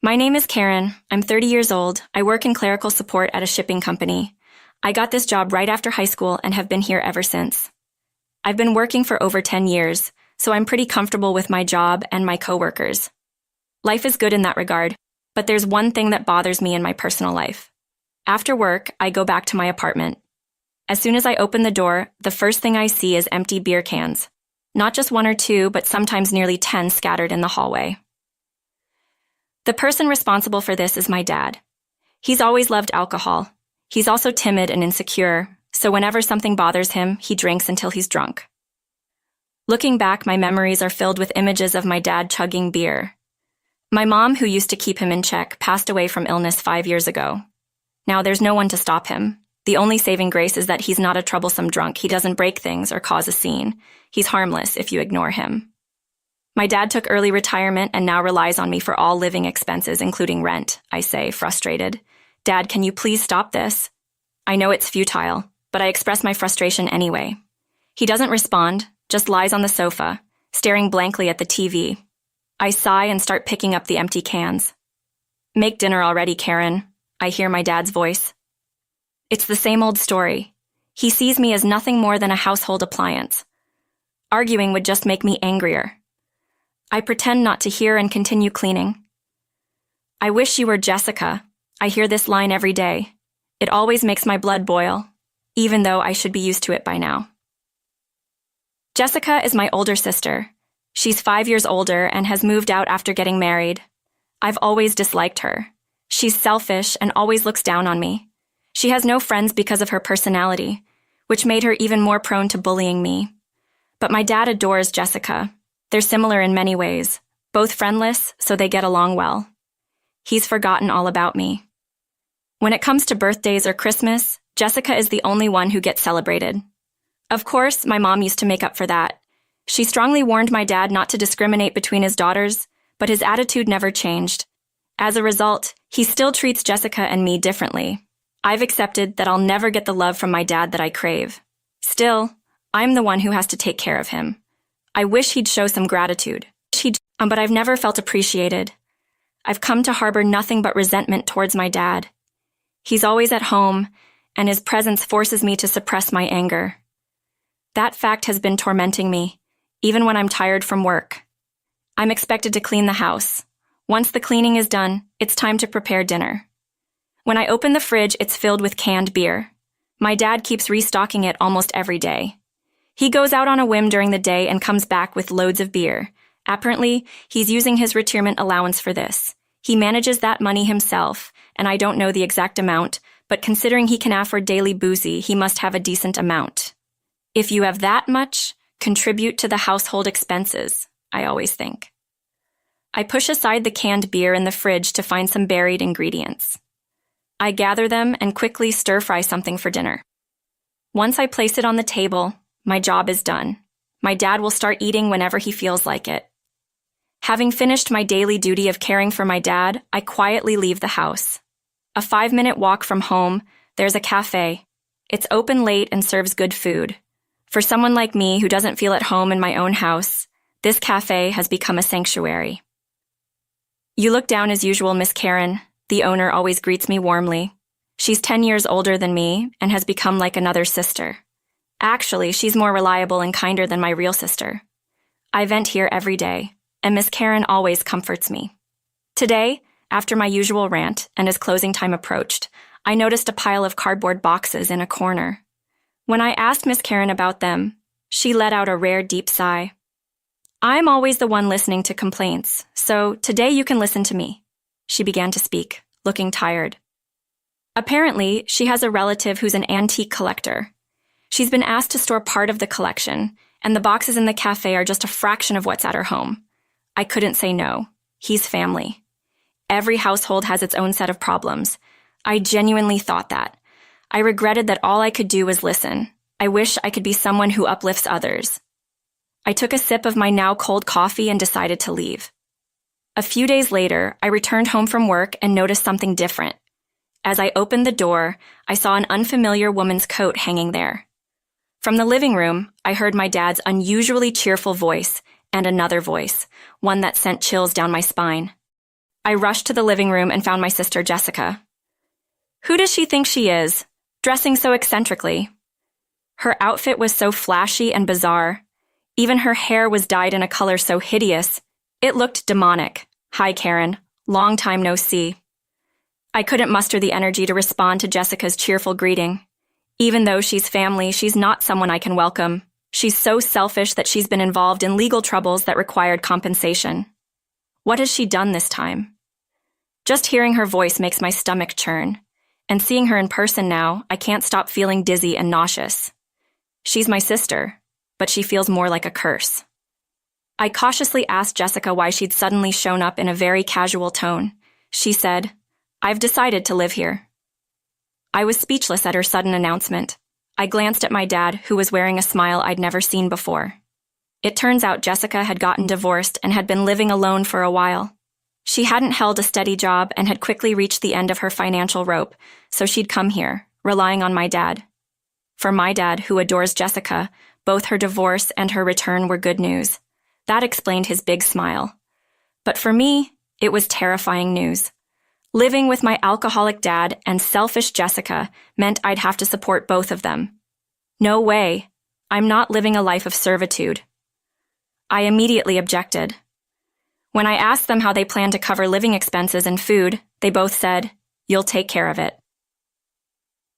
My name is Karen. I'm 30 years old. I work in clerical support at a shipping company. I got this job right after high school and have been here ever since. I've been working for over 10 years, so I'm pretty comfortable with my job and my coworkers. Life is good in that regard, but there's one thing that bothers me in my personal life. After work, I go back to my apartment. As soon as I open the door, the first thing I see is empty beer cans. Not just one or two, but sometimes nearly 10 scattered in the hallway. The person responsible for this is my dad. He's always loved alcohol. He's also timid and insecure, so whenever something bothers him, he drinks until he's drunk. Looking back, my memories are filled with images of my dad chugging beer. My mom, who used to keep him in check, passed away from illness 5 years ago. Now there's no one to stop him. The only saving grace is that he's not a troublesome drunk. He doesn't break things or cause a scene. He's harmless if you ignore him. My dad took early retirement and now relies on me for all living expenses, including rent, I say, frustrated. Dad, can you please stop this? I know it's futile, but I express my frustration anyway. He doesn't respond, just lies on the sofa, staring blankly at the TV. I sigh and start picking up the empty cans. Make dinner already, Karen, I hear my dad's voice. It's the same old story. He sees me as nothing more than a household appliance. Arguing would just make me angrier. I pretend not to hear and continue cleaning. I wish you were Jessica. I hear this line every day. It always makes my blood boil, even though I should be used to it by now. Jessica is my older sister. She's 5 years older and has moved out after getting married. I've always disliked her. She's selfish and always looks down on me. She has no friends because of her personality, which made her even more prone to bullying me. But my dad adores Jessica. They're similar in many ways, both friendless, so they get along well. He's forgotten all about me. When it comes to birthdays or Christmas, Jessica is the only one who gets celebrated. Of course, my mom used to make up for that. She strongly warned my dad not to discriminate between his daughters, but his attitude never changed. As a result, he still treats Jessica and me differently. I've accepted that I'll never get the love from my dad that I crave. Still, I'm the one who has to take care of him. I wish he'd show some gratitude. But I've never felt appreciated. I've come to harbor nothing but resentment towards my dad. He's always at home, and his presence forces me to suppress my anger. That fact has been tormenting me, even when I'm tired from work. I'm expected to clean the house. Once the cleaning is done, it's time to prepare dinner. When I open the fridge, it's filled with canned beer. My dad keeps restocking it almost every day. He goes out on a whim during the day and comes back with loads of beer. Apparently, he's using his retirement allowance for this. He manages that money himself, and I don't know the exact amount, but considering he can afford daily boozy, he must have a decent amount. If you have that much, contribute to the household expenses, I always think. I push aside the canned beer in the fridge to find some buried ingredients. I gather them and quickly stir-fry something for dinner. Once I place it on the table, my job is done. My dad will start eating whenever he feels like it. Having finished my daily duty of caring for my dad, I quietly leave the house. A 5-minute walk from home, there's a cafe. It's open late and serves good food. For someone like me who doesn't feel at home in my own house, this cafe has become a sanctuary. You look down as usual, Miss Karen. The owner always greets me warmly. She's 10 years older than me and has become like another sister. Actually, she's more reliable and kinder than my real sister. I vent here every day, and Miss Karen always comforts me. Today, after my usual rant and as closing time approached, I noticed a pile of cardboard boxes in a corner. When I asked Miss Karen about them, she let out a rare deep sigh. I'm always the one listening to complaints, so today you can listen to me. She began to speak, looking tired. Apparently, she has a relative who's an antique collector. She's been asked to store part of the collection, and the boxes in the cafe are just a fraction of what's at her home. I couldn't say no. He's family. Every household has its own set of problems. I genuinely thought that. I regretted that all I could do was listen. I wish I could be someone who uplifts others. I took a sip of my now cold coffee and decided to leave. A few days later, I returned home from work and noticed something different. As I opened the door, I saw an unfamiliar woman's coat hanging there. From the living room, I heard my dad's unusually cheerful voice and another voice, one that sent chills down my spine. I rushed to the living room and found my sister Jessica. Who does she think she is, dressing so eccentrically? Her outfit was so flashy and bizarre. Even her hair was dyed in a color so hideous, it looked demonic. Hi, Karen. Long time no see. I couldn't muster the energy to respond to Jessica's cheerful greeting. Even though she's family, she's not someone I can welcome. She's so selfish that she's been involved in legal troubles that required compensation. What has she done this time? Just hearing her voice makes my stomach churn, and seeing her in person now, I can't stop feeling dizzy and nauseous. She's my sister, but she feels more like a curse. I cautiously asked Jessica why she'd suddenly shown up in a very casual tone. She said, "I've decided to live here." I was speechless at her sudden announcement. I glanced at my dad, who was wearing a smile I'd never seen before. It turns out Jessica had gotten divorced and had been living alone for a while. She hadn't held a steady job and had quickly reached the end of her financial rope, so she'd come here, relying on my dad. For my dad, who adores Jessica, both her divorce and her return were good news. That explained his big smile. But for me, it was terrifying news. Living with my alcoholic dad and selfish Jessica meant I'd have to support both of them. No way. I'm not living a life of servitude. I immediately objected. When I asked them how they planned to cover living expenses and food, they both said, "You'll take care of it."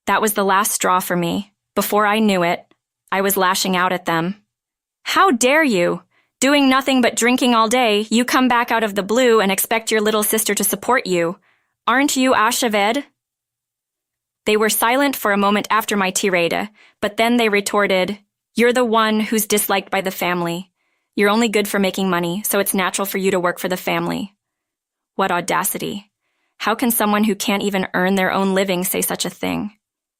That was the last straw for me. Before I knew it, I was lashing out at them. "How dare you? Doing nothing but drinking all day, you come back out of the blue and expect your little sister to support you. Aren't you R.J-Redheart?" They were silent for a moment after my tirade, but then they retorted, "You're the one who's disliked by the family. You're only good for making money, so it's natural for you to work for the family." What audacity. How can someone who can't even earn their own living say such a thing?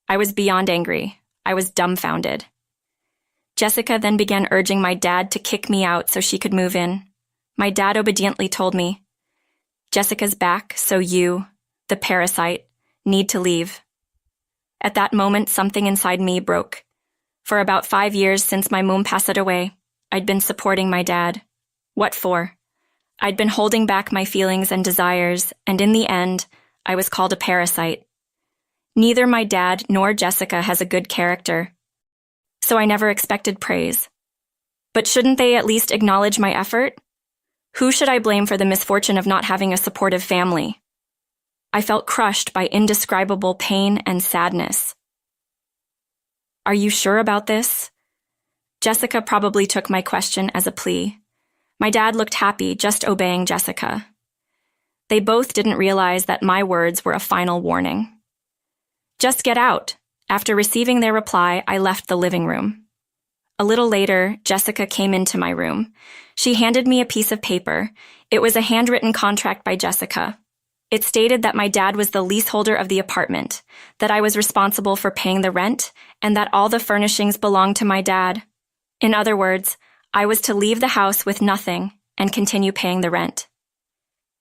I was beyond angry. I was dumbfounded. Jessica then began urging my dad to kick me out so she could move in. My dad obediently told me, "Jessica's back, so you, the parasite, need to leave." At that moment, something inside me broke. For about 5 years since my mom passed away, I'd been supporting my dad. What for? I'd been holding back my feelings and desires, and in the end, I was called a parasite. Neither my dad nor Jessica has a good character, so I never expected praise. But shouldn't they at least acknowledge my effort? Who should I blame for the misfortune of not having a supportive family? I felt crushed by indescribable pain and sadness. "Are you sure about this?" Jessica probably took my question as a plea. My dad looked happy, just obeying Jessica. They both didn't realize that my words were a final warning. "Just get out." After receiving their reply, I left the living room. A little later, Jessica came into my room. She handed me a piece of paper. It was a handwritten contract by Jessica. It stated that my dad was the leaseholder of the apartment, that I was responsible for paying the rent, and that all the furnishings belonged to my dad. In other words, I was to leave the house with nothing and continue paying the rent.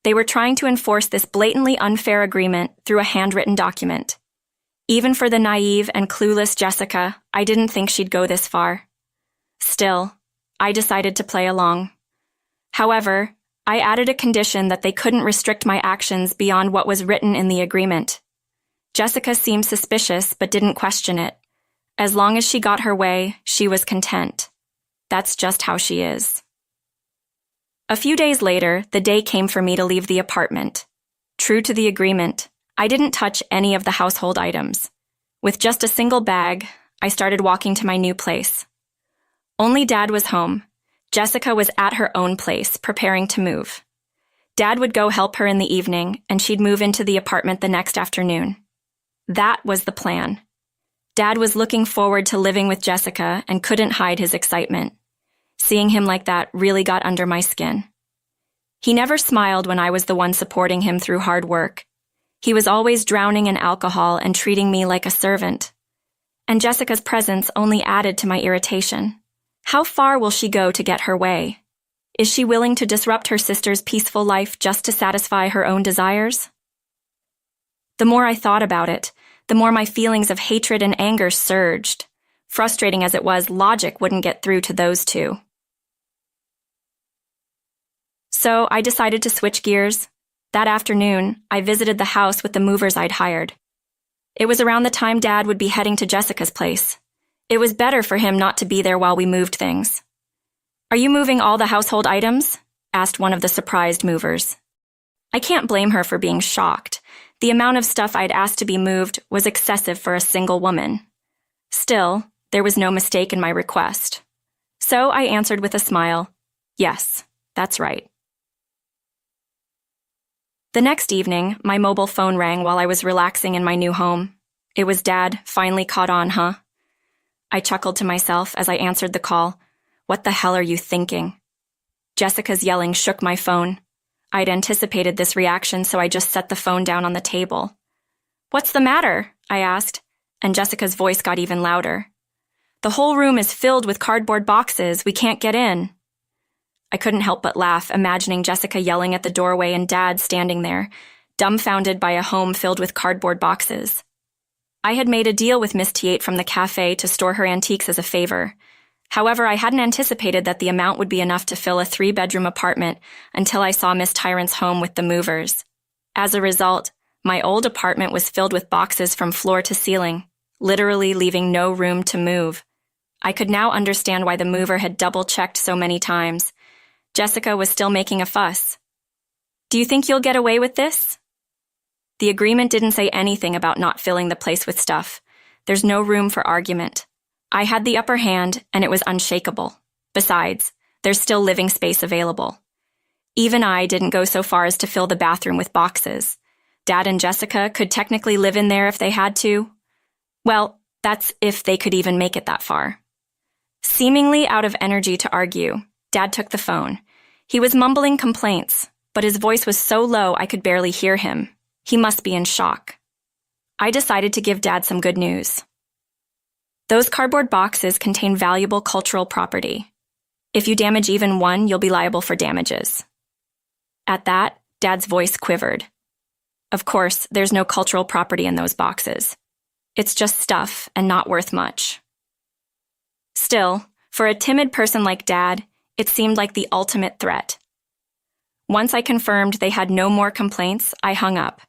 They were trying to enforce this blatantly unfair agreement through a handwritten document. Even for the naive and clueless Jessica, I didn't think she'd go this far. Still, I decided to play along. However, I added a condition that they couldn't restrict my actions beyond what was written in the agreement. Jessica seemed suspicious but didn't question it. As long as she got her way, she was content. That's just how she is. A few days later, the day came for me to leave the apartment. True to the agreement, I didn't touch any of the household items. With just a single bag, I started walking to my new place. Only Dad was home. Jessica was at her own place, preparing to move. Dad would go help her in the evening, and she'd move into the apartment the next afternoon. That was the plan. Dad was looking forward to living with Jessica and couldn't hide his excitement. Seeing him like that really got under my skin. He never smiled when I was the one supporting him through hard work. He was always drowning in alcohol and treating me like a servant. And Jessica's presence only added to my irritation. How far will she go to get her way? Is she willing to disrupt her sister's peaceful life just to satisfy her own desires? The more I thought about it, the more my feelings of hatred and anger surged. Frustrating as it was, logic wouldn't get through to those two. So I decided to switch gears. That afternoon, I visited the house with the movers I'd hired. It was around the time Dad would be heading to Jessica's place. It was better for him not to be there while we moved things. "Are you moving all the household items?" asked one of the surprised movers. I can't blame her for being shocked. The amount of stuff I'd asked to be moved was excessive for a single woman. Still, there was no mistake in my request. So I answered with a smile, "Yes, that's right." The next evening, my mobile phone rang while I was relaxing in my new home. It was Dad, finally caught on, huh? I chuckled to myself as I answered the call. What the hell are you thinking? Jessica's yelling shook my phone. I'd anticipated this reaction, so I just set the phone down on the table. "What's the matter?" I asked, and Jessica's voice got even louder. "The whole room is filled with cardboard boxes. We can't get in." I couldn't help but laugh, imagining Jessica yelling at the doorway and Dad standing there, dumbfounded by a home filled with cardboard boxes. I had made a deal with Miss Tiate from the cafe to store her antiques as a favor. However, I hadn't anticipated that the amount would be enough to fill a 3-bedroom apartment until I saw Miss Tyrant's home with the movers. As a result, my old apartment was filled with boxes from floor to ceiling, literally leaving no room to move. I could now understand why the mover had double-checked so many times. Jessica was still making a fuss. "Do you think you'll get away with this?" The agreement didn't say anything about not filling the place with stuff. There's no room for argument. I had the upper hand, and it was unshakable. Besides, there's still living space available. Even I didn't go so far as to fill the bathroom with boxes. Dad and Jessica could technically live in there if they had to. Well, that's if they could even make it that far. Seemingly out of energy to argue, Dad took the phone. He was mumbling complaints, but his voice was so low I could barely hear him. He must be in shock. I decided to give Dad some good news. Those cardboard boxes contain valuable cultural property. If you damage even one, you'll be liable for damages. At that, Dad's voice quivered. Of course, there's no cultural property in those boxes. It's just stuff and not worth much. Still, for a timid person like Dad, it seemed like the ultimate threat. Once I confirmed they had no more complaints, I hung up.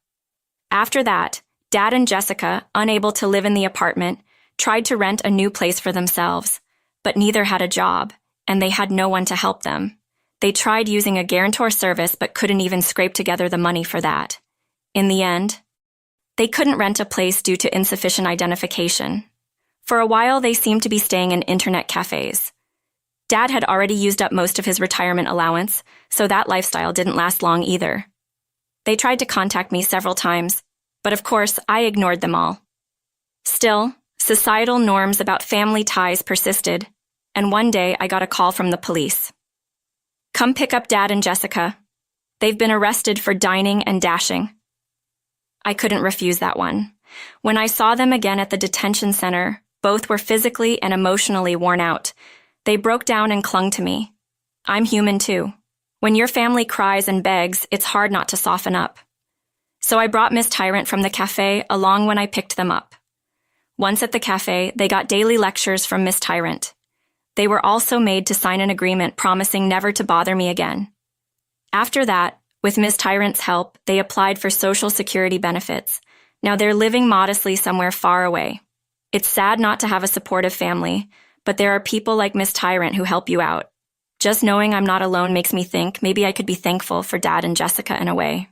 After that, Dad and Jessica, unable to live in the apartment, tried to rent a new place for themselves, but neither had a job, and they had no one to help them. They tried using a guarantor service but couldn't even scrape together the money for that. In the end, they couldn't rent a place due to insufficient identification. For a while, they seemed to be staying in internet cafes. Dad had already used up most of his retirement allowance, so that lifestyle didn't last long either. They tried to contact me several times, but of course, I ignored them all. Still, societal norms about family ties persisted, and one day I got a call from the police. "Come pick up Dad and Jessica. They've been arrested for dining and dashing." I couldn't refuse that one. When I saw them again at the detention center, both were physically and emotionally worn out. They broke down and clung to me. I'm human too. When your family cries and begs, it's hard not to soften up. So I brought Miss Tyrant from the cafe along when I picked them up. Once at the cafe, they got daily lectures from Miss Tyrant. They were also made to sign an agreement promising never to bother me again. After that, with Miss Tyrant's help, they applied for Social Security benefits. Now they're living modestly somewhere far away. It's sad not to have a supportive family, but there are people like Miss Tyrant who help you out. Just knowing I'm not alone makes me think maybe I could be thankful for Dad and Jessica in a way.